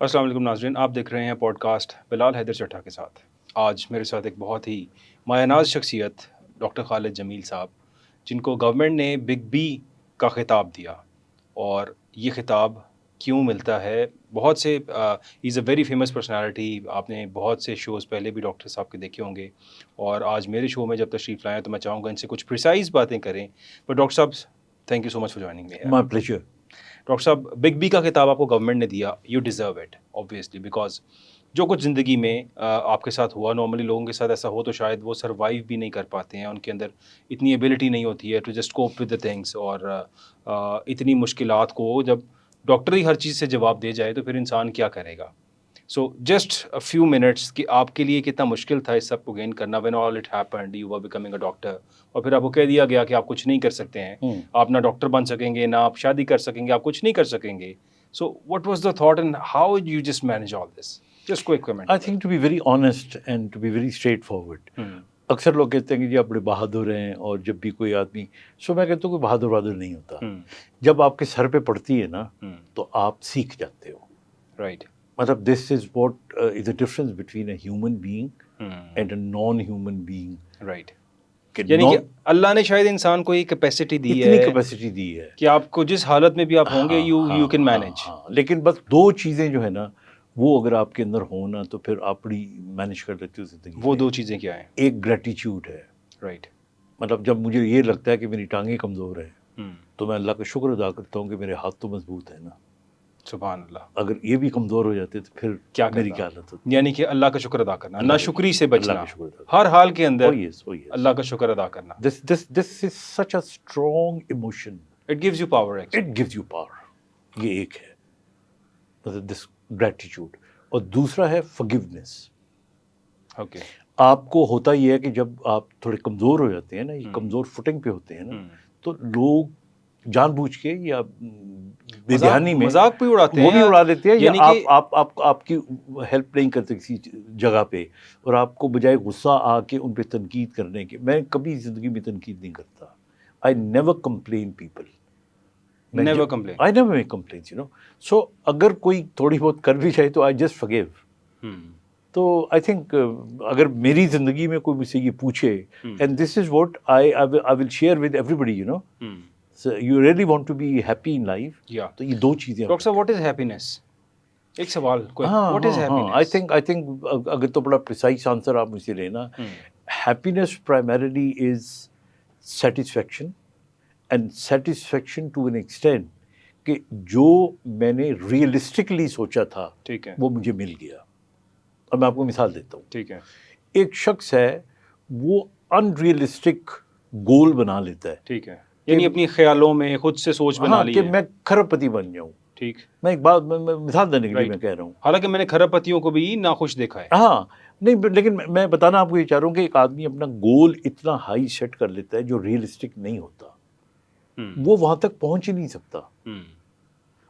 السلام علیکم ناظرین، آپ دیکھ رہے ہیں پوڈ کاسٹ بلال حیدر چٹھا کے ساتھ۔ آج میرے ساتھ ایک بہت ہی مایہ ناز شخصیت ڈاکٹر خالد جمیل صاحب، جن کو گورنمنٹ نے بگ بی کا خطاب دیا، اور یہ خطاب کیوں ملتا ہے؟ بہت سے از اے ویری فیمس پرسنالٹی، آپ نے بہت سے شوز پہلے بھی ڈاکٹر صاحب کے دیکھے ہوں گے، اور آج میرے شو میں جب تشریف لائیں تو میں چاہوں گا ان سے کچھ پریسائز باتیں کریں۔ بٹ ڈاکٹر صاحب، thank you so much for joining me. My pleasure. Doctor صاحب، بگ بی کا خطاب آپ کو گورنمنٹ نے دیا، you deserve it obviously, because جو کچھ زندگی میں آپ کے ساتھ ہوا، نارملی لوگوں کے ساتھ ایسا ہو تو شاید وہ سروائیو بھی نہیں کر پاتے ہیں، ان کے اندر اتنی ایبلٹی نہیں ہوتی ہے to just cope with the things, اور اتنی مشکلات کو جب ڈاکٹر ہی ہر چیز سے جواب دے جائے تو پھر انسان کیا کرے گا؟ So just a few minutes کہ آپ کے لیے کتنا مشکل تھا اس سب کو گین کرنا، when all it happened you were becoming a doctor, اور پھر آپ کو کہہ دیا گیا کہ آپ کچھ نہیں کر سکتے ہیں، آپ نہ ڈاکٹر بن سکیں گے، نہ آپ شادی کر سکیں گے، آپ کچھ نہیں کر سکیں گے۔ So what was the thought and how you just manage all this? Just quick comment. I think to be very honest and to be very straightforward, اکثر لوگ کہتے ہیں کہ جی آپ بڑے بہادر ہیں، اور جب بھی کوئی آدمی، میں کہتا ہوں کوئی بہادر نہیں ہوتا، جب آپ کے سر پہ پڑتی ہے نا تو آپ سیکھ جاتے ہو۔ رائٹ، مطلب this is what is a difference between a human being and a non human being. Right, یعنی کہ اللہ نے شاید انسان کو یہ کیپیسٹی دی اتنی ہے کیپیسٹی دی ہے کہ آپ کو جس حالت میں بھی آپ ہوں گے یو کین مینیج۔ لیکن بس دو چیزیں جو ہے نا وہ اگر آپ کے اندر ہو نا تو پھر آپ بڑی مینیج کر لیتے ہو زندگی۔ وہ دو چیزیں کیا ہیں؟ ایک گریٹیچیوڈ ہے، رائٹ، مطلب جب مجھے یہ لگتا ہے کہ میری ٹانگیں کمزور ہیں تو میں اللہ کا شکر ادا کرتا ہوں کہ میرے ہاتھ تو مضبوط ہیں نا۔ سبحان اللہ۔ اگر یہ بھی کمزور ہو جاتے تو پھر میری کیا حالت ہوتی؟ یعنی کہ اللہ کا شکر ادا کرنا، نہ شکری سے بچنا، اللہ کا شکر ادا ہر حال کے اندر کرنا، اللہ کا شکر ادا کرنا۔ This is such a strong emotion, it gives you power, it gives you power. یہ ایک ہے مطلب دس گریٹیچیوڈ، اور دوسرا ہے فارگیونیس۔ اوکے، آپ کو ہوتا یہ ہے کہ جب آپ تھوڑے کمزور ہو جاتے ہیں نا، یہ کمزور فٹنگ پہ ہوتے ہیں نا، تو لوگ جان بوجھ کے یا بے دھیانی میں مذاق بھی اڑاتے ہیں، وہ بھی اڑا دیتے ہیں، یا یعنی کہ آپ کی ہیلپ نہیں کرتے کسی جگہ پہ، اور آپ کو بجائے غصہ آ کے ان پہ تنقید کرنے کے، میں کبھی زندگی میں تنقید نہیں کرتا۔ I never complain people, never complain, I never make complaints, you know. So اگر کوئی تھوڑی بہت کر بھی جائے تو آئی جسٹ فارگیو۔ تو آئی تھنک اگر میری زندگی میں کوئی مجھ سے یہ پوچھے، and this is what I will share with everybody, you know, you really want to be happy in life, تو یہ دو چیزیں۔ ڈاکٹر صاحب، واٹ از ہیپینیس؟ ایک سوال، what is happiness? I think اگر تو بڑا پریسائز آنسر آپ مجھ سے لینا، happiness primarily is satisfaction, and satisfaction to an extent کہ جو میں نے ریئلسٹکلی سوچا تھا ٹھیک ہے، وہ مجھے مل گیا۔ اور میں آپ کو مثال دیتا ہوں، ٹھیک ہے، ایک شخص ہے وہ ان ریئلسٹک گول بنا لیتا ہے، ٹھیک ہے، یعنی اپنی خیالوں میں خود سے سوچ بنا لی کہ ہے، میں کھرب پتی بن جاؤں۔ ٹھیک، میں ایک بات مثال دینے کے لیے میں کہہ رہا ہوں، حالانکہ میں نے کھرب پتیوں کو بھی ناخوش دیکھا ہے۔ ہاں نہیں، لیکن میں بتانا آپ کو یہ چاہ رہا ہوں کہ ایک آدمی اپنا گول اتنا ہائی سیٹ کر لیتا ہے جو ریئلسٹک نہیں ہوتا، وہ وہاں تک پہنچ ہی نہیں سکتا۔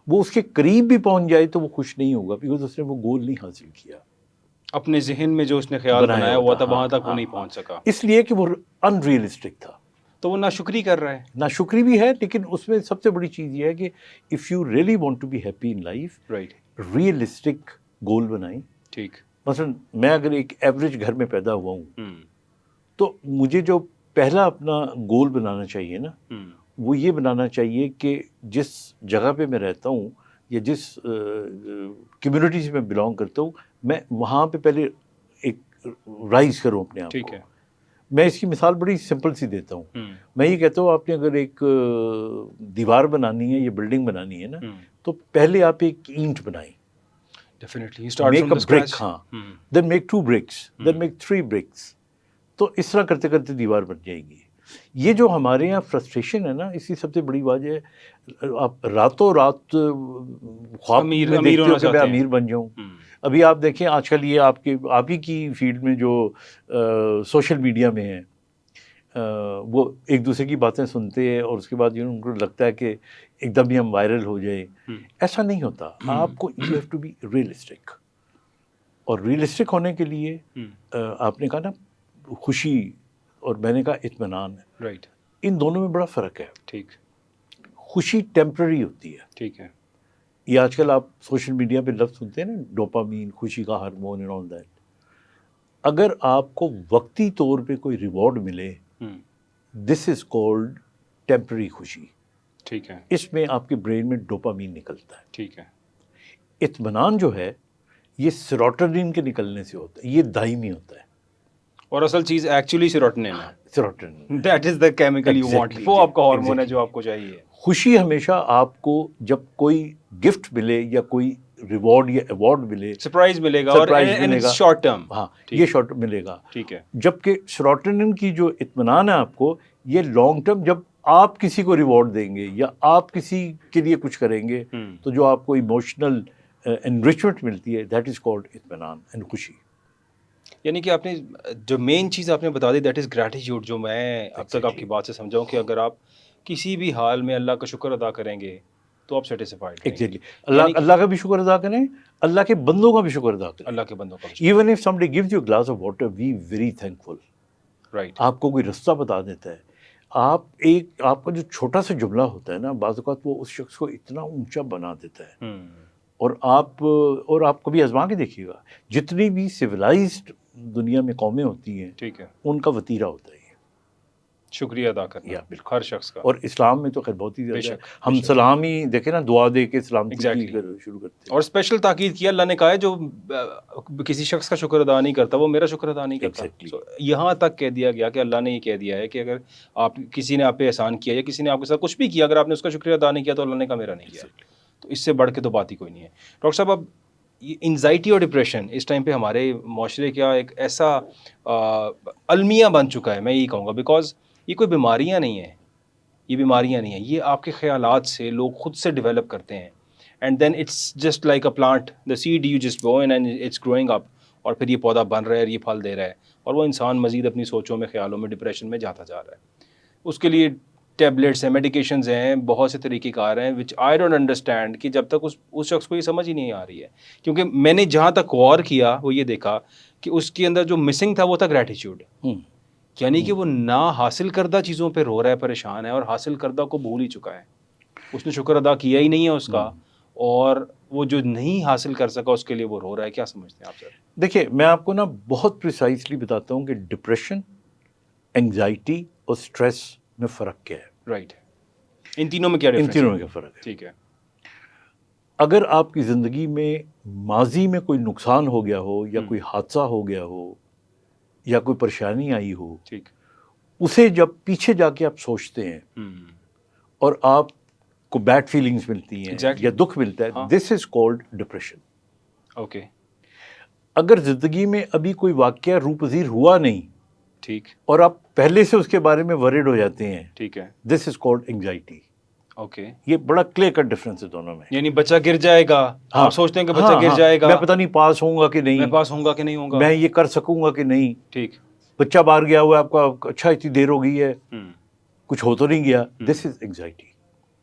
وہ اس کے قریب بھی پہنچ جائے تو وہ خوش نہیں ہوگا، بیکاز اس نے وہ گول نہیں حاصل کیا، اپنے ذہن میں جو اس نے خیال بنایا ہوا تھا وہاں تک وہ نہیں پہنچ سکا، اس لیے کہ وہ ان ریئلسٹک تھا۔ تو وہ ناشکری کر رہا ہے۔ ناشکری بھی ہے، لیکن اس میں سب سے بڑی چیز یہ ہے کہ if you really want to be happy in life, right, realistic goal بنائیں۔ ٹھیک، مثلاً میں اگر ایک ایوریج گھر میں پیدا ہوا ہوں تو مجھے جو پہلا اپنا گول بنانا چاہیے نا، وہ یہ بنانا چاہیے کہ جس جگہ پہ میں رہتا ہوں یا جس کمیونٹی سے میں بلانگ کرتا ہوں، میں وہاں پہ پہلے ایک رائز کروں اپنے آپ کو۔ میں اس کی مثال بڑی سمپل سی دیتا ہوں، میں یہ کہتا ہوں آپ نے اگر ایک دیوار بنانی ہے یا بلڈنگ بنانی ہے نا، تو پہلے آپ ایک اینٹ بنائیں، میک اے برک، ہاں، then make 2 bricks، then make 3 bricks، تو اس طرح کرتے کرتے دیوار بن جائے گی۔ یہ جو ہمارے یہاں فرسٹریشن ہے نا، اس کی سب سے بڑی وجہ ہے آپ راتوں رات خواب میں دیکھتے ہو کہ میں امیر بن جاؤں۔ ابھی آپ دیکھیں آج کل یہ آپ ہی کی فیلڈ میں جو سوشل میڈیا میں ہیں، وہ ایک دوسرے کی باتیں سنتے ہیں اور اس کے بعد ان کو لگتا ہے کہ ایک دم ہی ہم وائرل ہو جائیں۔ ایسا نہیں ہوتا، آپ کو you have to be realistic, اور ریئلسٹک ہونے کے لیے آپ نے کہا نا خوشی، اور میں نے کہا اطمینان، رائٹ، ان دونوں میں بڑا فرق ہے۔ ٹھیک، خوشی ٹیمپرری ہوتی ہے، ٹھیک ہے، یہ آج کل آپ سوشل میڈیا پہ لفظ سنتے ہیں نا، ڈوپامین، خوشی کا ہارمون اینڈ آل دیٹ. اگر آپ کو وقتی طور پہ کوئی ریوارڈ ملے، دس از کالڈ ٹیمپرری خوشی. ٹھیک ہے. اس میں آپ کے برین میں ڈوپامین نکلتا ہے. ٹھیک ہے. اطمینان جو ہے یہ سیروٹونین کے نکلنے سے ہوتا ہے، یہ دائمی ہوتا ہے. اور اصل چیز ایکچولی سیروٹونین ہے. Serotonin that is the chemical you want. وہ آپ کا ہارمون ہے جو آپ کو چاہیے. خوشی ہمیشہ آپ کو جب کوئی گفٹ ملے یا کوئی ریوارڈ یا ایوارڈ ملے، سرپرائز ملے گا، اور شارٹ ٹرم. ہاں یہ شارٹ ملے گا. ٹھیک ہے. جبکہ سیروٹونین کی جو اطمینان ہے آپ کو، یہ لانگ ٹرم، جب آپ کسی کو ریوارڈ دیں گے یا آپ کسی کے لیے کچھ کریں گے تو جو آپ کو ایموشنل انریچمنٹ ملتی ہے، دیٹ از کالڈ اطمینان اینڈ خوشی. یعنی کہ آپ نے جو مین چیز آپ نے بتا دی، دیٹ از گریٹیٹیوڈ، جو میں اب تک آپ کی بات سے سمجھا ہوں کہ اگر آپ کسی بھی حال میں اللہ کا شکر ادا کریں گے تو آپ سیٹسفائڈ ہیں. ایگزیکٹلی. اللہ کا بھی شکر ادا کریں، اللہ کے بندوں کا بھی شکر ادا کریں. اللہ کے بندوں کا بھی. Even if somebody gives you a glass of water, be very thankful. Right. آپ کو کوئی رستہ بتا دیتا ہے، آپ کا جو چھوٹا سا جملہ ہوتا ہے نا، بعض اوقات وہ اس شخص کو اتنا اونچا بنا دیتا ہے. اور آپ کبھی آزما کے دیکھیے گا، جتنی بھی سویلائزڈ دنیا میں قومیں ہوتی ہیں، ٹھیک ہے، ان کا وتیرہ ہوتا ہے شکریہ ادا کرنا. بالکل ہر شخص کا. اور اسلام میں تو خیر بہت ہی زیادہ ہے. ہم سلامی دیکھیں نا، دعا دے کے سلامتی شروع کرتے ہیں. اور اسپیشل تاکید کیا اللہ نے کہا ہے جو کسی شخص کا شکر ادا نہیں کرتا وہ میرا شکر ادا نہیں کرتا. یہاں تک کہہ دیا گیا کہ اللہ نے یہ کہہ دیا ہے کہ اگر آپ کسی نے آپ پہ احسان کیا یا کسی نے آپ کے ساتھ کچھ بھی کیا، اگر آپ نے اس کا شکریہ ادا نہیں کیا تو اللہ نے کہا میرا نہیں کیا. تو اس سے بڑھ کے تو بات ہی کوئی نہیں ہے. ڈاکٹر صاحب، اب انزائٹی اور ڈپریشن اس ٹائم پہ ہمارے معاشرے کا ایک ایسا المیہ بن چکا ہے، میں یہی کہوں گا، بیکاز یہ کوئی بیماریاں نہیں ہیں، یہ آپ کے خیالات سے لوگ خود سے ڈیولپ کرتے ہیں. And then it's just like a plant, the seed you just go in and it's growing up, اور پھر یہ پودا بن رہا ہے اور یہ پھل دے رہا ہے، اور وہ انسان مزید اپنی سوچوں میں، خیالوں میں، ڈپریشن میں جاتا جا رہا ہے. اس کے لیے ٹیبلیٹس ہیں، میڈیکیشنز ہیں، بہت سے طریقہ کار ہیں وچ آئی ڈونٹ انڈرسٹینڈ، کہ جب تک اس شخص کو یہ سمجھ ہی نہیں آ رہی ہے. کیونکہ میں نے جہاں تک غور کیا وہ یہ دیکھا کہ اس کے اندر جو مسنگ تھا وہ تھا گریٹیٹیوڈ. یعنی کہ وہ نہ حاصل کردہ چیزوں پہ رو رہا ہے، پریشان ہے، اور حاصل کردہ کو بھول ہی چکا ہے. اس نے شکر ادا کیا ہی نہیں ہے اس کا، اور وہ جو نہیں حاصل کر سکا اس کے لیے وہ رو رہا ہے. کیا سمجھتے ہیں آپ سر؟ دیکھیے، میں آپ کو نا بہت پریسائزلی بتاتا ہوں کہ ڈپریشن، انگزائٹی اور اسٹریس میں فرق کیا ہے. رائٹ. ان تینوں میں کیا ڈفرینس؟ ان تینوں میں کیا فرق ہے؟ ٹھیک ہے. اگر آپ کی زندگی میں ماضی میں کوئی نقصان ہو گیا ہو، یا کوئی حادثہ ہو گیا ہو، یا کوئی پریشانی آئی ہو، ٹھیک، اسے جب پیچھے جا کے آپ سوچتے ہیں اور آپ کو بیڈ فیلنگز ملتی ہیں یا دکھ ملتا ہے، دس از کالڈ ڈپریشن. اوکے. اگر زندگی میں ابھی کوئی واقعہ روپذیر ہوا نہیں، ٹھیک، اور آپ پہلے سے اس کے بارے میں ورڈ ہو جاتے ہیں، ٹھیک ہے، دس از کالڈ انگزائٹی. اوکے. یہ بڑا کلیئر کٹ ڈفرینس ہے دونوں میں. یعنی بچہ گر جائے گا، آپ سوچتے ہیں کہ بچہ گر جائے گا، میں پتہ نہیں پاس ہوں گا کہ نہیں، میں پاس ہوں گا کہ نہیں ہوں گا، میں یہ کر سکوں گا کہ نہیں. ٹھیک. بچہ باہر گیا ہوا ہے آپ کا، اچھا اتنی دیر ہو گئی ہے، کچھ ہو تو نہیں گیا، دس از انگزائٹی.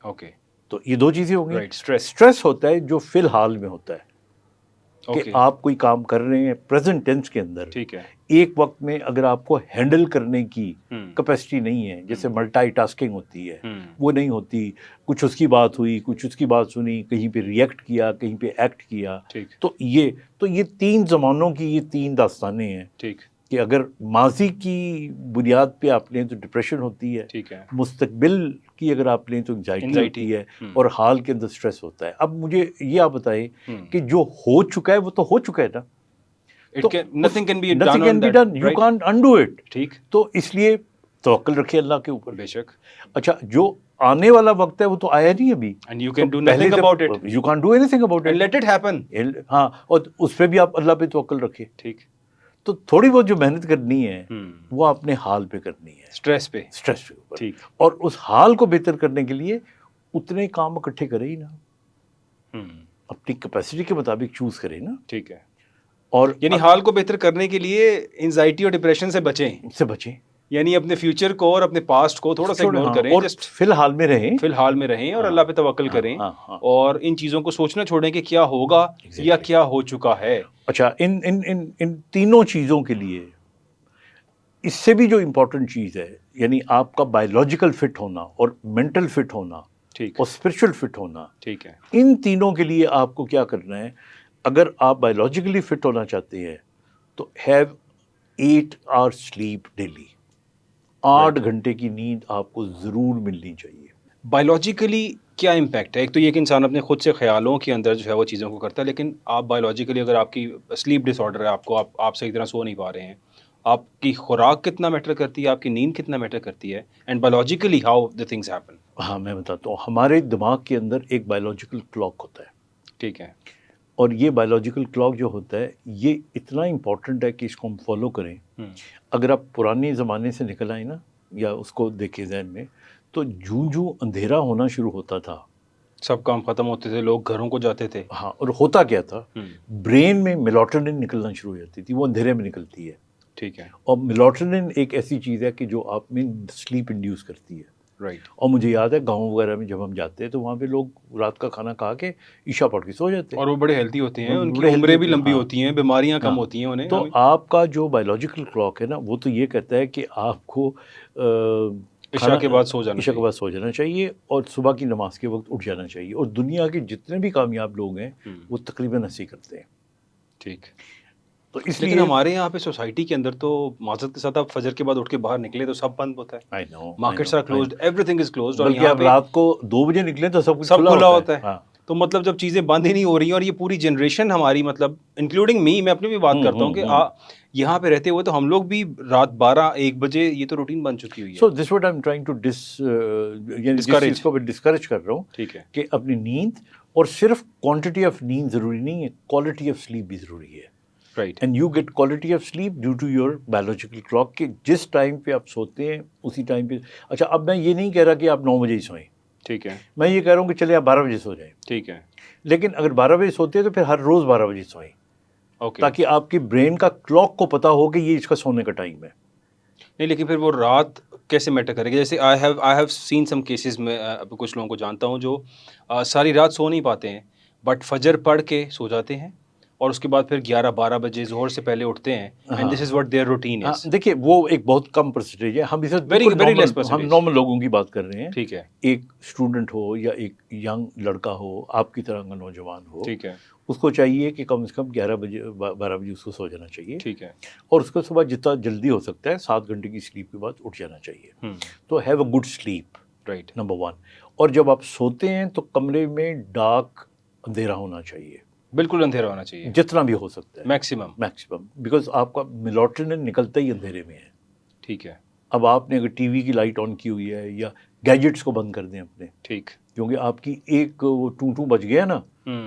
اوکے. تو یہ دو چیزیں ہوں گی. اسٹریس ہوتا ہے جو فی الحال میں ہوتا ہے، کہ آپ کوئی کام کر رہے ہیں پریزنٹ ٹینس کے اندر، ٹھیک ہے، ایک وقت میں اگر آپ کو ہینڈل کرنے کی کیپیسٹی نہیں ہے، جیسے ملٹی ٹاسکنگ ہوتی ہے، وہ نہیں ہوتی، کچھ اس کی بات ہوئی، کچھ اس کی بات سنی، کہیں پہ ریئیکٹ کیا، کہیں پہ ایکٹ کیا، تو یہ تین زمانوں کی یہ تین داستانیں ہیں. ٹھیک، کہ اگر ماضی کی بنیاد پہ آپ لیں تو ڈپریشن ہوتی ہے، ٹھیک ہے، مستقبل کی اگر آپ لیں تو انگزائٹی ہوتی ہے، اور حال کے اندر اسٹریس ہوتا ہے. اب مجھے یہ آپ بتائیں کہ جو ہو چکا ہے وہ تو ہو چکا ہے نا، nothing can be done, you can't undo it. ٹھیک. تو اس لیے توکل رکھیے اللہ کے اوپر. بے شک. اچھا، جو آنے والا وقت ہے وہ تو آیا نہیں ابھی، and you can do nothing about it. You can't do anything about it. And let it happen. ہاں، اور اس پہ بھی آپ اللہ پہ توکل رکھیے. ٹھیک. تو تھوڑی بہت جو محنت کرنی ہے وہ اپنے حال پہ کرنی ہے، اسٹریس پہ اوپر. ٹھیک. اور اس حال کو بہتر کرنے کے لیے اتنے کام اکٹھے کرے ہی نا، اپنی کیپیسٹی کے مطابق چوز کرے نا. ٹھیک ہے. اور یعنی حال کو بہتر کرنے کے لیے انزائٹی اور ڈپریشن سے بچیں. یعنی اپنے فیوچر کو اور اپنے پاسٹ کو تھوڑا سا اگنور کریں، اور فی الحال میں رہیں اور اللہ پہ توکل کریں، اور ان چیزوں کو سوچنا چھوڑیں کہ کیا ہوگا یا کیا ہو چکا ہے. اچھا، ان تینوں چیزوں کے لیے اس سے بھی جو امپورٹنٹ چیز ہے، یعنی آپ کا بایولوجیکل فٹ ہونا اور مینٹل فٹ ہونا ٹھیک اور اسپرچل فٹ ہونا، ٹھیک ہے ان تینوں کے لیے آپ کو کیا کرنا ہے؟ اگر آپ بایولوجیکلی فٹ ہونا چاہتے ہیں تو ہیو 8 hours سلیپ ڈیلی، 8 گھنٹے کی نیند آپ کو ضرور ملنی چاہیے۔ بایولوجیکلی کیا امپیکٹ ہے؟ ایک تو یہ کہ انسان اپنے خود سے خیالوں کے اندر جو ہے وہ چیزوں کو کرتا ہے، لیکن آپ بایولوجیکلی اگر آپ کی سلیپ ڈس آرڈر ہے، آپ صحیح طرح سو نہیں پا رہے ہیں، آپ کی خوراک کتنا میٹر کرتی ہے، آپ کی نیند کتنا میٹر کرتی ہے، and biologically how the things happen? ہاں میں بتاتا ہوں، ہمارے دماغ کے اندر ایک بایولوجیکل کلاک ہوتا ہے، ٹھیک ہے اور یہ بایولوجیکل کلاک جو ہوتا ہے یہ اتنا امپورٹنٹ ہے کہ اس کو ہم فالو کریں۔ اگر آپ پرانے زمانے سے نکل آئیں نا، یا اس کو دیکھیں ذہن میں، تو جوں اندھیرا ہونا شروع ہوتا تھا، سب کام ختم ہوتے تھے، لوگ گھروں کو جاتے تھے، ہاں، اور ہوتا کیا تھا، برین میں میلاٹونن نکلنا شروع ہو جاتی تھی، وہ اندھیرے میں نکلتی ہے، ٹھیک ہے اور میلاٹونن ایک ایسی چیز ہے کہ جو آپ میں سلیپ انڈیوس کرتی ہے۔ رائٹ، اور مجھے یاد ہے گاؤں وغیرہ میں جب ہم جاتے ہیں تو وہاں پہ لوگ رات کا کھانا کھا کے عشاء پڑھ کے سو جاتے ہیں، اور وہ بڑے ہیلتھی ہوتے ہیں، ان کی بڑے عمریں healthy بھی ہوتے ہیں، لمبی ہاں، ہوتی ہیں، بیماریاں کم ہاں۔ ہوتی ہیں انہیں۔ تو آپ کا جو بایولوجیکل کلاک ہے نا، وہ تو یہ کہتا ہے کہ آپ کو عشاء کے بعد سو جانا عشاء کے چاہیے۔ بعد سو جانا چاہیے، اور صبح کی نماز کے وقت اٹھ جانا چاہیے، اور دنیا کے جتنے بھی کامیاب لوگ ہیں وہ تقریباً ایسے ہی کرتے ہیں۔ ٹھیک، تو اس لیکن لیے ہمارے یہاں پہ سوسائٹی کے اندر تو معذرت کے ساتھ آپ فجر کے بعد اٹھ کے باہر نکلے تو سب بند ہوتا ہے، I know, I markets know, are I closed, know. Everything is closed, اور بلکہ یہاں اب پہ رات کو 2 بجے نکلیں تو سب کچھ سب کھلا ہوتا ہے۔ ہاں۔ تو مطلب جب چیزیں بند ہی نہیں ہو رہی ہیں، اور یہ پوری جنریشن ہماری، مطلب انکلوڈنگ می، میں اپنی بھی بات کرتا ہوں کہ یہاں پہ رہتے ہوئے تو ہم لوگ بھی رات 12-1 بجے یہ تو روٹین بن چکی ہوئی ہے۔ So this what I am trying to یعنی جس چیز کو میں ڈسکریج کر رہا ہوں ٹھیک ہے کہ اپنی نیند، اور صرف کوانٹٹی آف نیند ضروری نہیں ہے، کوالٹی آف سلیپ بھی ضروری ہے۔ Right, and you get quality of sleep due to your biological clock, کہ جس ٹائم پہ آپ سوتے ہیں اسی ٹائم پہ۔ اچھا، اب میں یہ نہیں کہہ رہا کہ آپ 9 بجے ہی سوئیں، ٹھیک ہے میں یہ کہہ رہا ہوں کہ چلے آپ 12 بجے سو جائیں، ٹھیک ہے، لیکن اگر 12 بجے سوتے ہیں تو پھر ہر روز 12 بجے سوئیں، اوکے۔ تاکہ آپ کی برین کا کلاک کو پتا ہو کہ یہ اس کا سونے کا ٹائم ہے۔ نہیں، لیکن پھر وہ رات کیسے میٹر کرے گی؟ جیسے I have seen some cases میں کچھ لوگوں کو جانتا ہوں جو ساری رات سو نہیں پاتے ہیں، بٹ فجر پڑھ کے سو جاتے ہیں، اور اس کے بعد پھر 11-12 بجے ظہر سے پہلے اٹھتے ہیں، and this is what their routine ہاں، از۔ دیکھیے وہ ایک بہت کم پرسنٹیج ہے، ہم اس وقت Very- بالکل very less نارمل، ہم percentage. نارمل لوگوں کی بات کر رہے ہیں۔ ٹھیک ہے ایک اسٹوڈنٹ ہو یا ایک ینگ لڑکا ہو، آپ کی طرح کا نوجوان ہو، ٹھیک ہے اس کو چاہیے کہ کم از کم 11 بجے 12 بجے اس کو سو جانا چاہیے، ٹھیک ہے اور اس کو صبح جتنا جلدی ہو سکتا ہے 7 گھنٹے کی سلیپ کے بعد اٹھ جانا چاہیے۔ تو have a good sleep, right, number 1۔ اور جب آپ سوتے ہیں تو کمرے میں ڈارک، اندھیرا ہونا چاہیے، بالکل اندھیرا ہونا چاہیے، جتنا بھی ہو سکتا ہے، میکسیمم، میکسیمم، بیکاز آپ کا میلاٹونن نکلتا ہی اندھیرے میں ہے۔ ٹھیک ہے اب آپ نے اگر ٹی وی کی لائٹ آن کی ہوئی ہے یا گیجٹس کو بند کر دیں اپنے، ٹھیک، کیونکہ آپ کی ایک وہ ٹوں بج گیا نا،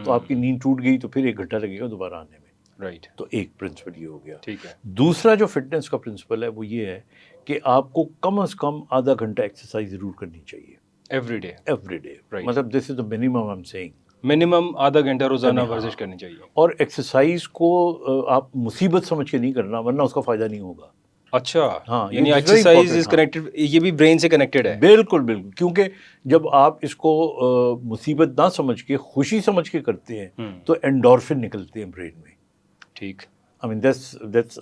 تو آپ کی نیند ٹوٹ گئی، تو پھر 1 گھنٹہ لگے گا دوبارہ آنے میں۔ رائٹ، تو ایک پرنسپل یہ ہو گیا۔ ٹھیک ہے دوسرا جو فٹنس کا پرنسپل ہے وہ یہ ہے کہ آپ کو کم از کم آدھا گھنٹہ ایکسرسائز ضرور کرنی چاہیے، every day, every day, Right. مطلب this is the minimum I am seeing. Minimum آدھا گھنٹہ روزانہ ورزش کرنی چاہیے۔ اور ایکسرسائز کو آپ مصیبت سمجھ کے نہیں کرنا، ورنہ اس کا فائدہ نہیں ہوگا۔ اچھا، ہاں، یعنی یہ ایکسرسائز از کنیکٹڈ، یہ بھی برین سے کنیکٹڈ ہے۔ بالکل بالکل، کیونکہ جب آپ اس کو مصیبت نہ سمجھ کے خوشی سمجھ کے کرتے ہیں تو اینڈورفن نکلتے ہیں برین میں۔ ٹھیک، آئی مین دیٹس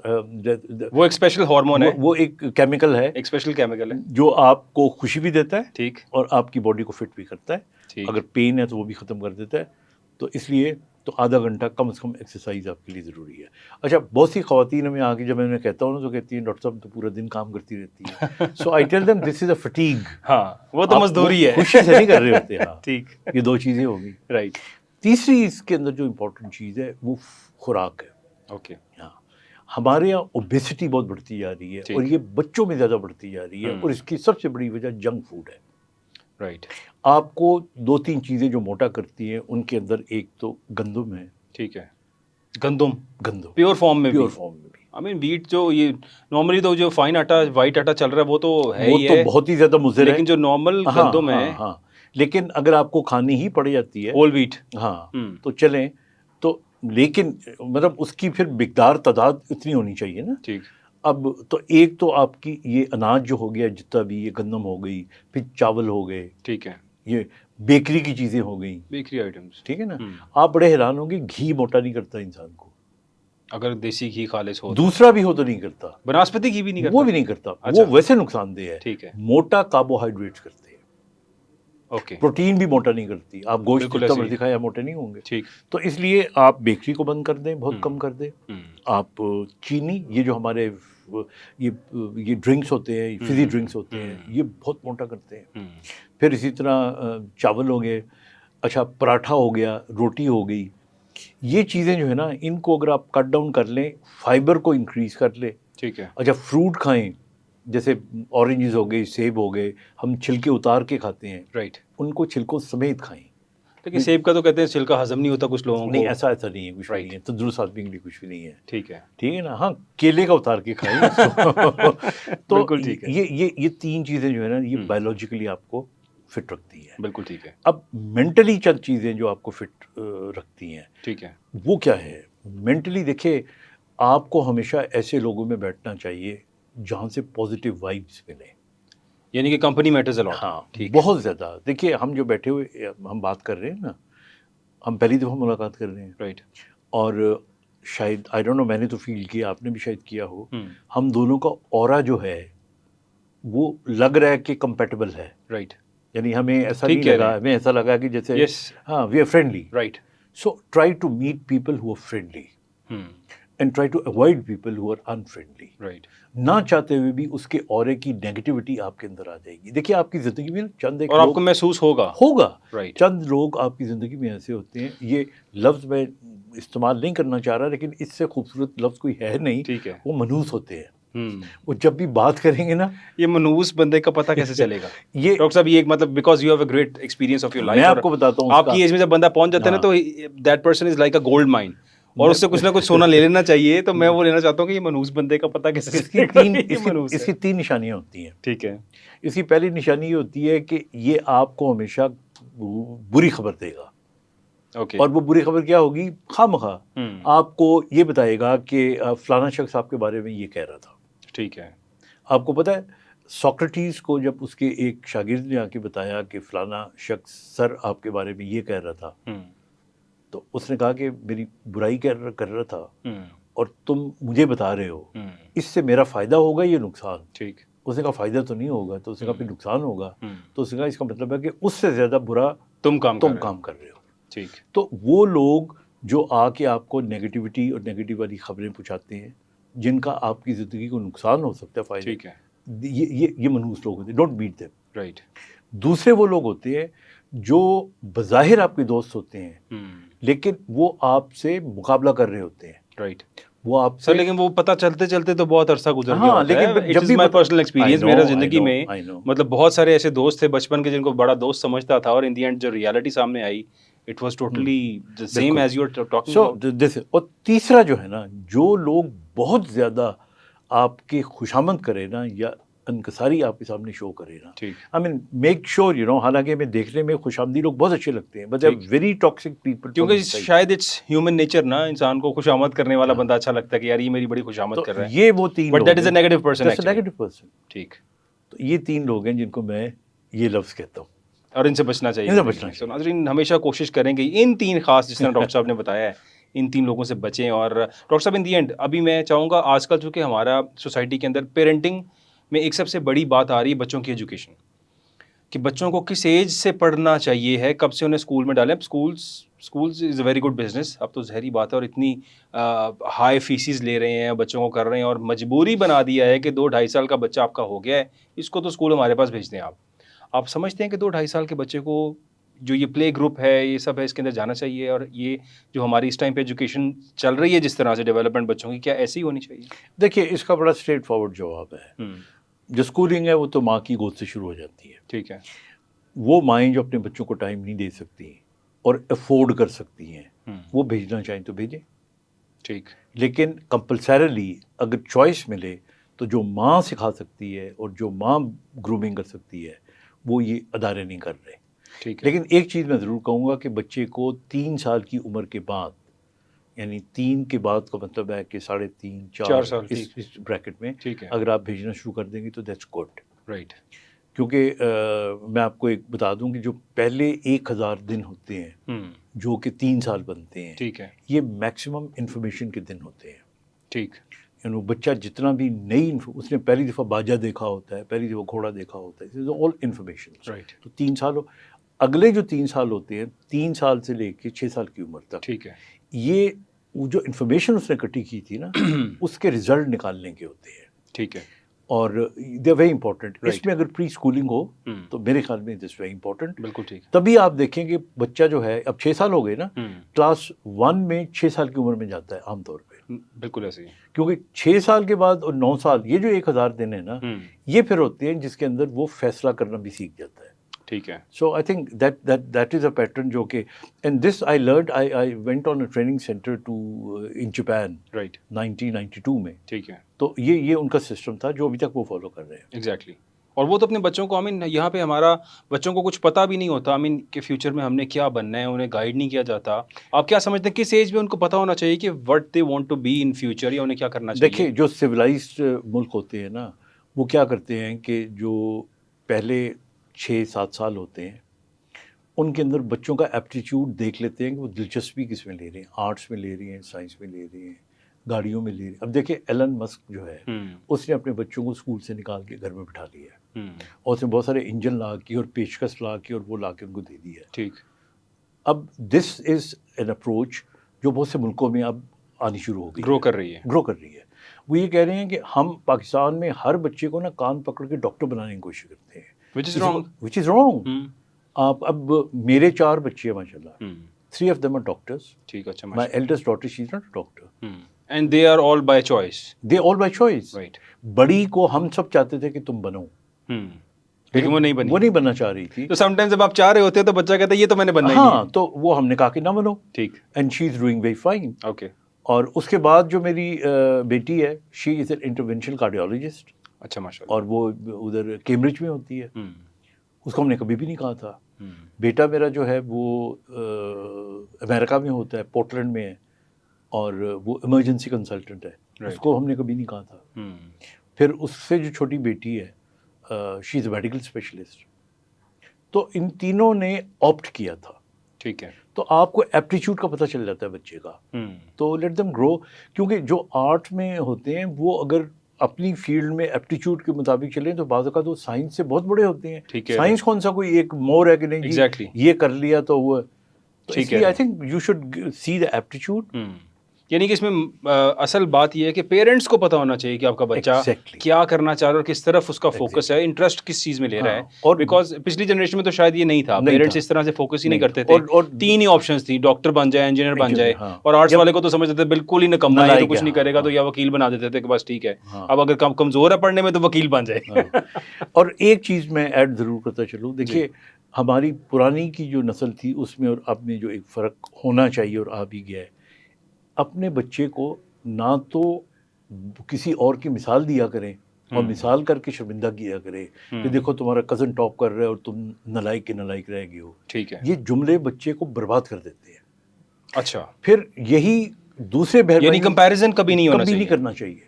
وہ ایک اسپیشل ہارمون ہے، وہ ایک کیمیکل ہے ایک اسپیشل کیمیکل ہے۔ جو آپ کو خوشی بھی دیتا ہے ٹھیک، اور آپ کی باڈی کو فٹ بھی کرتا ہے، ٹھیک، اگر پین ہے تو وہ بھی ختم کر دیتا ہے۔ تو اس لیے تو آدھا گھنٹہ کم از کم ایکسرسائز آپ کے لیے ضروری ہے۔ اچھا، بہت سی خواتین ہمیں آ کے جب میں انہیں کہتا ہوں نا تو کہتی ہیں ڈاکٹر صاحب تو پورا دن کام کرتی رہتی ہے، so I tell them this is a fatigue. ہاں، وہ تو مزدوری ہے، خوشی سے نہیں کر رہے ہوتے۔ ہاں، ٹھیک، یہ 2 چیزیں ہوگی۔ رائٹ، تیسری اس کے اندر جو امپورٹنٹ چیز ہے وہ خوراک ہے۔ اوکے، ہاں، ہمارے یہاں اوبیسٹی بہت بڑھتی جا رہی ہے، اور یہ بچوں میں زیادہ بڑھتی جا رہی ہے، اور اس کی سب سے بڑی وجہ جنک فوڈ ہے۔ رائٹ، آپ کو 2-3 چیزیں جو موٹا کرتی ہیں ان کے اندر ایک تو گندم ہے، ٹھیک ہے، گندم گندم پیور فارم میں بھی، پیور فارم میں بھی، آئی مین ویٹ جو یہ نارملی تو جو فائن آٹا وائٹ آٹا چل رہا ہے وہ تو ہے وہ ہی تو ہے، بہت ہی زیادہ مضر ہے، لیکن جو نارمل ہاں گندم ہے، ہاں، لیکن اگر آپ کو کھانی ہی پڑ جاتی ہے، ہول ویٹ، ہاں، تو چلیں تو، لیکن مطلب اس کی پھر مقدار تعداد اتنی ہونی چاہیے نا۔ ٹھیک، اب تو ایک تو آپ کی یہ اناج جو ہو گیا جتنا بھی، یہ گندم ہو گئی، پھر چاول ہو گئے، ٹھیک ہے، یہ بیکری کی چیزیں ہو گئیں، بیکری آئٹمس، ٹھیک ہے نا۔ آپ بڑے حیران ہوں گے، گھی موٹا نہیں کرتا انسان کو، اگر دیسی گھی خالص ہو، دوسرا بھی ہو تو نہیں کرتا، بناسپتی گھی بھی نہیں کرتا، وہ بھی نہیں کرتا، اچھا، وہ ویسے نقصان دہ ہے۔ ٹھیک ہے، موٹا کاربوہائیڈریٹس کرتے ہیں، اوکے پروٹین بھی موٹا نہیں کرتی. آپ گوشت بالکل جتنا ایسے مرضی کھائیں آپ موٹے نہیں ہوں گے. ٹھیک. تو اس لیے آپ بیکری کو بند کر دیں, بہت کم کر دیں. آپ چینی, یہ جو ہمارے یہ ڈرنکس ہوتے ہیں, فزی ڈرنکس ہوتے ہیں, یہ بہت موٹا کرتے ہیں. پھر اسی طرح چاول ہو گئے, اچھا پراٹھا ہو گیا, روٹی ہو گئی, یہ چیزیں جو ہے نا ان کو اگر آپ کٹ ڈاؤن کر لیں, فائبر کو انکریز کر لیں. ٹھیک ہے. اچھا فروٹ کھائیں, جیسے اورنجز ہو گئے, سیب ہو گئے, ہم چھلکے اتار کے کھاتے ہیں, رائٹ. ان کو چھلکوں سمیت کھائیں. لیکن سیب کا تو کہتے ہیں چھلکا ہضم نہیں ہوتا کچھ لوگوں کو. نہیں, ایسا نہیں ہے, کچھ بھی نہیں ہے, تندرست آدمی کے لیے کچھ بھی نہیں ہے. ٹھیک ہے. ٹھیک ہے نا. ہاں کیلے کا اتار کے کھائیں. تو بالکل ٹھیک ہے. یہ تین چیزیں جو ہے نا, یہ بایولوجیکلی آپ کو فٹ رکھتی ہیں. بالکل ٹھیک ہے. اب مینٹلی چند چیزیں جو آپ کو فٹ رکھتی ہیں, ٹھیک ہے, وہ کیا ہے؟ مینٹلی دیکھیں, آپ کو ہمیشہ ایسے لوگوں میں بیٹھنا چاہیے جہاں سے پازیٹیو وائبس ملیں. یعنی کہ کمپنی میٹرز الاٹ. ہاں بہت زیادہ. دیکھیے ہم جو بیٹھے ہوئے ہم بات کر رہے ہیں نا, ہم پہلی دفعہ ملاقات کر رہے ہیں, رائٹ. اور شاید آئی ڈونٹ نو, میں نے تو فیل کیا, آپ نے بھی شاید کیا ہو, ہم دونوں کا اورا جو ہے وہ لگ رہا ہے کہ کمپیٹیبل ہے. رائٹ. یعنی ہمیں ایسا نہیں لگا, ہمیں ایسا لگا کہ جیسے ہاں we are friendly. Right. So try to meet people who are friendly and try to avoid people who are unfriendly. Right. نہ چاہتے ہوئے بھی اس کے اورے کی نیگیٹیوٹی آپ کے اندر آ جائے گی. دیکھیے آپ کی زندگی میں چند ایک اور آپ لوگ کو محسوس ہوگا. رائٹ. چند لوگ آپ کی زندگی میں ایسے ہوتے ہیں, یہ لفظ میں استعمال نہیں کرنا چاہ رہا, لیکن اس سے خوبصورت لفظ کوئی ہے نہیں. ٹھیک ہے. وہ منحوس ہوتے ہیں. وہ جب بھی بات کریں گے نا, یہ منحوس بندے کا پتہ کیسے چلے گا؟ یہ ڈاکٹر صاحب, یہ ایک مطلب because you have a great experience of your life. میں آپ کو بتاتا ہوں, آپ کی ایج میں جب بندہ پہنچ جاتا ہے نا, تو that person is like a gold mine, اور اس سے کچھ نہ کچھ سونا لے لینا چاہیے. تو میں وہ لینا چاہتا ہوں کہ یہ منحوس بندے کا پتہ کیسے چلے گا؟ اس کی تین نشانیاں ہوتی ہیں. ٹھیک ہے. اس کی پہلی نشانی یہ ہوتی ہے کہ یہ آپ کو ہمیشہ بری خبر دے گا. اوکے. اور وہ بری خبر کیا ہوگی؟ خواہ آپ کو یہ بتائے گا کہ فلانا شخص آپ کے بارے میں یہ کہہ رہا تھا. ٹھیک ہے. آپ کو پتہ ہے سوکریٹیز کو جب اس کے ایک شاگرد نے آ کے بتایا کہ فلانا شخص سر آپ کے بارے میں یہ کہہ رہا تھا, تو اس نے کہا کہ میری برائی کر رہا تھا اور تم مجھے بتا رہے ہو, اس سے میرا فائدہ ہوگا یا نقصان؟ ٹھیک. اس نے کہا فائدہ تو نہیں ہوگا. تو اس نے کہا پھر نقصان ہوگا. تو اس نے کہا اس کا مطلب ہے کہ اس سے زیادہ برا تم کام کر رہے ہو. ٹھیک. تو وہ لوگ جو آ کے آپ کو نیگیٹیوٹی اور نیگیٹیو والی خبریں پہنچاتے ہیں, جن کا آپ کی زندگی کو نقصان ہو سکتا ہے, فائدہ, ٹھیک ہے, یہ منحوس لوگ ہوتے ہیں. Don't meet them. رائٹ. دوسرے وہ لوگ ہوتے ہیں جو بظاہر آپ کے دوست ہوتے ہیں, لیکن وہ آپ سے مقابلہ کر رہے ہوتے ہیں. رائٹ. وہ آپ سر لیکن وہ پتہ چلتے چلتے تو بہت عرصہ گزر گیا ہوتا ہے. لیکن it is my personal experience. میرا زندگی میں مطلب بہت سارے ایسے دوست تھے بچپن کے جن کو بڑا دوست سمجھتا تھا, اور ان دی اینڈ جو ریالٹی سامنے آئی, it was totally the same as you are talking about. اور تیسرا جو ہے نا, جو لوگ بہت زیادہ آپ کی خوشامد کرے نا یا انکساری آپ کے سامنے شو کرے نا, آئی مین میک شیور یو نو, حالانکہ میں دیکھنے میں خوش آمدی لوگ بہت اچھے لگتے ہیں, but they are very toxic people. کیونکہ شاید اٹس ہیومن نیچر نا, انسان کو خوش آمد کرنے والا بندہ اچھا لگتا ہے کہ یار یہ میری بڑی خوش آمد کر رہا ہے. یہ وہ تین, but that is a negative person. ٹھیک. تو یہ تین لوگ ہیں جن کو میں یہ لفظ کہتا ہوں, اور ان سے بچنا چاہیے. تو ناظرین ہمیشہ کوشش کریں گے ان تین خاص جس طرح ڈاکٹر صاحب نے بتایا ہے, ان تین لوگوں سے بچیں. اور ڈاکٹر صاحب ان دی اینڈ ابھی میں چاہوں گا, آج کل چونکہ ہمارا سوسائٹی کے اندر پیرنٹنگ میں ایک سب سے بڑی بات آ رہی ہے بچوں کی ایجوکیشن, کہ بچوں کو کس ایج سے پڑھنا چاہیے ہے, کب سے انہیں اسکول میں ڈالیں. Schools is a very good business, اب تو ظاہری بات ہے, اور اتنی ہائی فیسز لے رہے ہیں, بچوں کو کر رہے ہیں, اور مجبوری بنا دیا ہے کہ 2-2.5 سال کا بچہ آپ کا ہو گیا ہے, اس کو تو اسکول ہمارے پاس بھیج دیں. آپ سمجھتے ہیں کہ 2-2.5 سال کے بچے کو جو یہ پلے گروپ ہے, یہ سب ہے, اس کے اندر جانا چاہیے, اور یہ جو ہماری اس ٹائم پہ ایجوکیشن چل رہی ہے جس طرح سے ڈیولپمنٹ بچوں کی, کیا ایسی ہونی چاہیے؟ دیکھیے اس کا بڑا اسٹریٹ فارورڈ جواب ہے. جو اسکولنگ ہے وہ تو ماں کی گود سے شروع ہو جاتی ہے. ٹھیک ہے. وہ مائیں جو اپنے بچوں کو ٹائم نہیں دے سکتی اور افورڈ کر سکتی ہیں, وہ بھیجنا چاہیں تو بھیجیں. ٹھیک. لیکن کمپلسریلی اگر چوائس ملے تو جو ماں سکھا سکتی ہے اور جو ماں گرومنگ کر سکتی ہے, وہ یہ ادارے نہیں کر رہے. ٹھیک ہے. لیکن ایک چیز میں ضرور کہوں گا کہ بچے کو 3 سال کی عمر کے بعد, یعنی 3 کے بعد کا مطلب ہے کہ 3.5-4 سال اس بریکٹ میں اگر آپ بھیجنا شروع کر دیں گے تو دیٹس گڈ. رائٹ. کیونکہ میں آپ کو ایک بتا دوں کہ جو پہلے 1000 دن ہوتے ہیں جو کہ 3 سال بنتے ہیں, ٹھیک ہے, یہ میکسیمم انفارمیشن کے دن ہوتے ہیں. ٹھیک. یعنی بچہ جتنا بھی نئی اس نے پہلی دفعہ باجا دیکھا ہوتا ہے, پہلی دفعہ گھوڑا دیکھا ہوتا ہے, آل انفارمیشن. رائٹ. تو 3 سال اگلے جو 3 سال ہوتے ہیں 3 سال سے لے کے 6 سال کی عمر تک، ٹھیک ہے، یہ وہ جو انفارمیشن اس نے اکٹھی کی تھی نا اس کے ریزلٹ نکالنے کے ہوتے ہیں، ٹھیک ہے، اور دے ویری امپورٹنٹ. اس Right. میں اگر پری اسکولنگ ہو تو میرے خیال میں دس ویری امپورٹنٹ. بالکل ٹھیک ہے، تبھی آپ دیکھیں کہ بچہ جو ہے اب 6 سال ہو گئے نا، کلاس 1 میں 6 سال کی عمر میں جاتا ہے عام طور پہ، بالکل ایسے ہی، کیونکہ 6 سال کے بعد اور 9 سال یہ جو 1000 دن ہے نا، یہ پھر ہوتے ہیں جس کے اندر وہ فیصلہ کرنا بھی سیکھ جاتا ہے. ٹھیک ہے، So I think that is a pattern جو کہ and this I learned I went on a training center to in Japan right, 1992 میں. ٹھیک ہے، تو یہ ان کا سسٹم تھا جو ابھی تک وہ فالو کر رہے ہیں. ایگزیکٹلی. اور وہ تو اپنے بچوں کو یہاں پہ ہمارا بچوں کو کچھ پتہ بھی نہیں ہوتا کہ فیوچر میں ہم نے کیا بننا ہے، انہیں گائیڈ نہیں کیا جاتا. آپ کیا سمجھتے ہیں کس ایج میں ان کو پتہ ہونا چاہیے کہ what they want to be in future, یا انہیں کیا کرنا چاہیے؟ دیکھیے جو سویلائزڈ ملک ہوتے ہیں نا، وہ کیا کرتے ہیں کہ جو پہلے 6-7 سال ہوتے ہیں ان کے اندر بچوں کا ایپٹیچیوڈ دیکھ لیتے ہیں کہ وہ دلچسپی کس میں لے رہے ہیں، آرٹس میں لے رہے ہیں، سائنس میں لے رہے ہیں، گاڑیوں میں لے رہے ہیں. اب دیکھیں ایلن مسک جو ہے اس نے اپنے بچوں کو اسکول سے نکال کے گھر میں بٹھا لیا ہے، اور اس نے بہت سارے انجن لا کی اور پیچکس لا کی اور وہ لا کے ان کو دے دیا ہے. ٹھیک. اب دس از این اپروچ جو بہت سے ملکوں میں اب آنی شروع ہو گئی، گرو کر رہی ہے. گرو کر رہی ہے. وہ یہ کہہ رہے ہیں کہ ہم پاکستان میں ہر بچے کو نا کان پکڑ کے ڈاکٹر بنانے کی کوشش کرتے ہیں، Which is wrong. which is wrong. آپ اب میرے 4 بچے ہیں ماشاء اللہ، 3 of them are doctors. ٹھیک، اچھا. My eldest daughter, she's not a doctor. And they are all by choice. They all by choice. Right. بڑی کو ہم سب چاہتے تھے کہ تم بنو، لیکن وہ نہیں بنی. وہ نہیں بننا چاہ رہی تھی. تو سم ٹائمز جب آپ چاہ رہے ہوتے ہیں تو بچہ کہتا ہے یہ تو میں نے بننا ہی ہاں، تو وہ ہم نے کہا کہ نہ بنو. ٹھیک. And she is doing very fine. Okay. اور اس کے بعد جو میری بیٹی ہے، شی از این انٹرونشنل کارڈیولوجسٹ، اچھا ماشاء اللہ. اور وہ ادھر کیمبرج میں ہوتی ہے. اس کو ہم نے کبھی بھی نہیں کہا تھا. بیٹا میرا جو ہے وہ امریکہ میں ہوتا ہے، پورٹلینڈ میں ہے، اور وہ ایمرجنسی کنسلٹنٹ ہے. اس کو ہم نے کبھی نہیں کہا تھا. پھر اس سے جو چھوٹی بیٹی ہے، شی از اے میڈیکل اسپیشلسٹ. تو ان تینوں نے آپٹ کیا تھا. ٹھیک ہے. تو آپ کو ایپٹیچیوڈ کا پتہ چل جاتا ہے بچے کا، تو لیٹ دم گرو. کیونکہ جو آرٹ میں ہوتے ہیں وہ اگر اپنی فیلڈ میں ایپٹیچیوڈ کے مطابق چلیں تو بعض اوقات وہ سائنس سے بہت بڑے ہوتے ہیں. سائنس کون سا کوئی ایک مور ہے کہ نہیں Exactly. یہ کر لیا تو وہ. تو ٹھیک اس ہے. لیے I think you should see the aptitude. یعنی کہ اس میں اصل بات یہ ہے کہ پیرنٹس کو پتہ ہونا چاہیے کہ آپ کا بچہ Exactly. کیا کرنا چاہ رہا ہے اور کس طرف اس کا فوکس ہے، انٹرسٹ کس چیز میں لے رہا ہے. اور بیکاز پچھلی جنریشن میں تو شاید یہ نہیں تھا، پیرنٹس اس طرح سے فوکس ہی نہیں کرتے تھے. 3 ہی آپشنز تھی، ڈاکٹر بن جائے، انجینئر بن جائے. اور آرٹس والے کو تو سمجھتے تھے بالکل ہی نکما ہے، تو کچھ نہیں کرے گا، تو یا وکیل بنا دیتے تھے کہ بس ٹھیک ہے. اب اگر کمزور ہے پڑھنے میں تو وکیل بن جائے. اور ایک چیز میں ایڈ ضرور کرتا چلوں، دیکھیے ہماری پرانی کی جو نسل تھی اس میں اور اب میں جو ایک فرق ہونا چاہیے اور آ بھی گیا ہے، اپنے بچے کو نہ تو کسی اور کی مثال دیا کریں اور مثال کر کے شرمندہ کیا کرے کہ دیکھو تمہارا کزن ٹاپ کر رہا ہے اور تم نالائق کے نالائق رہ گئے ہو. ٹھیک ہے. یہ جملے بچے کو برباد کر دیتے ہیں. اچھا. پھر یہی دوسرے بہن یعنی کمپیریزن کبھی نہیں ہونا کبھی چاہیے. نہیں کرنا چاہیے.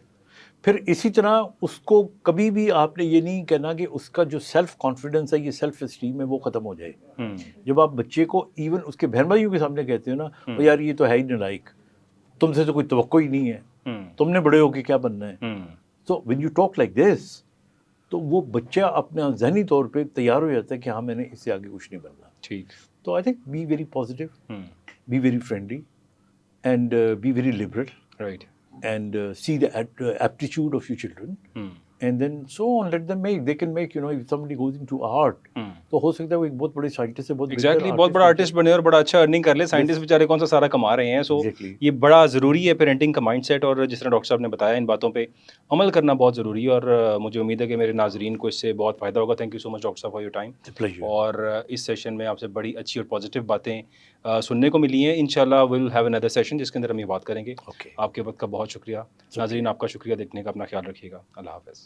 پھر اسی طرح اس کو کبھی بھی آپ نے یہ نہیں کہنا کہ اس کا جو سیلف کانفیڈنس ہے، یہ سیلف اسٹیم ہے، وہ ختم ہو جائے. جب آپ بچے کو ایون اس کے بہن بھائیوں کے سامنے کہتے ہو نا، یار یہ تو ہے ہی نالائق، تم سے تو کوئی توقع ہی نہیں ہے، تم نے بڑے ہو کے کیا بننا ہے. تو when you talk like this, تو وہ بچہ اپنا ذہنی طور پہ تیار ہو جاتا ہے کہ ہاں میں نے اس سے آگے کچھ نہیں بننا. ٹھیک. تو I think be very positive, be very friendly, and be very liberal. Right. And see the aptitude of your children, and then so on, let them make. They can make, if somebody goes into art, تو ہو سکتا ہے وہ ایک بہت بڑے scientist ہے، بہت exactly بہت بڑا آرٹسٹ بنے اور بڑا اچھا ارننگ کر لے. سائنٹسٹ بیچارے کون سا سارا کما رہے ہیں. سو یہ بڑا ضروری ہے پیرنٹنگ کا مائنڈ سیٹ، اور جس طرح ڈاکٹر صاحب نے بتایا ان باتوں پہ عمل کرنا بہت ضروری ہے. اور مجھے امید ہے کہ میرے ناظرین کو اس سے بہت فائدہ ہوگا. Thank you so much doctor صاحب فار یور ٹائم. اور اس سیشن میں آپ سے بڑی اچھی اور پازیٹیو باتیں سننے کو ملی ہیں. انشاءاللہ وی ول ہیو اندر سیشن جس کے اندر ہم یہ بات کریں گے. آپ کے وقت کا بہت شکریہ. ناظرین آپ کا شکریہ دیکھنے کا. اپنا خیال رکھیے گا. اللہ حافظ.